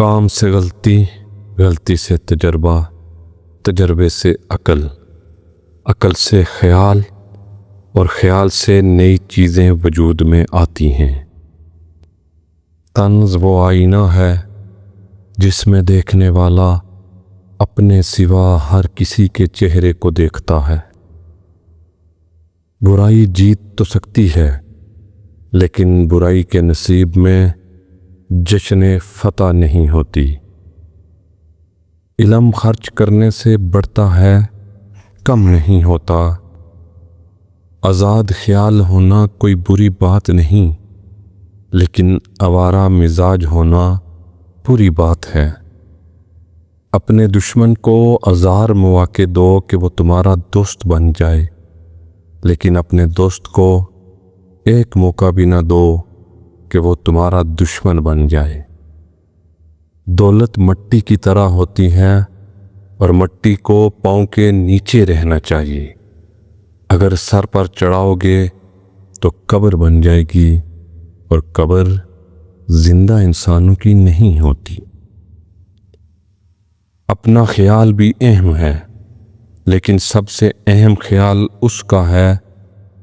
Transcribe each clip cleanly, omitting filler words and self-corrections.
کام سے غلطی، غلطی سے تجربہ، تجربے سے عقل، عقل سے خیال، اور خیال سے نئی چیزیں وجود میں آتی ہیں۔ طنز وہ آئینہ ہے جس میں دیکھنے والا اپنے سوا ہر کسی کے چہرے کو دیکھتا ہے۔ برائی جیت تو سکتی ہے، لیکن برائی کے نصیب میں جشن فتح نہیں ہوتی۔ علم خرچ کرنے سے بڑھتا ہے، کم نہیں ہوتا۔ آزاد خیال ہونا کوئی بری بات نہیں، لیکن آوارہ مزاج ہونا بری بات ہے۔ اپنے دشمن کو ہزار مواقع دو کہ وہ تمہارا دوست بن جائے، لیکن اپنے دوست کو ایک موقع بھی نہ دو کہ وہ تمہارا دشمن بن جائے۔ دولت مٹی کی طرح ہوتی ہے، اور مٹی کو پاؤں کے نیچے رہنا چاہیے۔ اگر سر پر چڑھاؤ گے تو قبر بن جائے گی، اور قبر زندہ انسانوں کی نہیں ہوتی۔ اپنا خیال بھی اہم ہے، لیکن سب سے اہم خیال اس کا ہے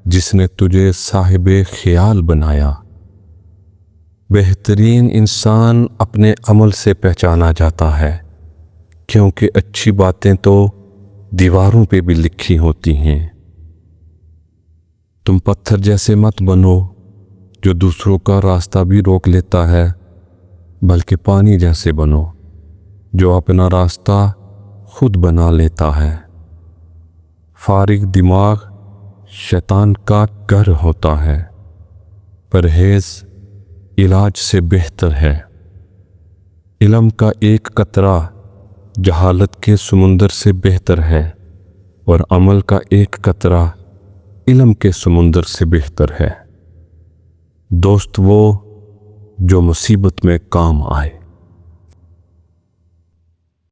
جس نے تجھے صاحب خیال بنایا۔ بہترین انسان اپنے عمل سے پہچانا جاتا ہے، کیونکہ اچھی باتیں تو دیواروں پہ بھی لکھی ہوتی ہیں۔ تم پتھر جیسے مت بنو جو دوسروں کا راستہ بھی روک لیتا ہے، بلکہ پانی جیسے بنو جو اپنا راستہ خود بنا لیتا ہے۔ فارغ دماغ شیطان کا گھر ہوتا ہے، پرہیز علاج سے بہتر ہے۔ علم کا ایک قطرہ جہالت کے سمندر سے بہتر ہے، اور عمل کا ایک قطرہ علم کے سمندر سے بہتر ہے۔ دوست وہ جو مصیبت میں کام آئے۔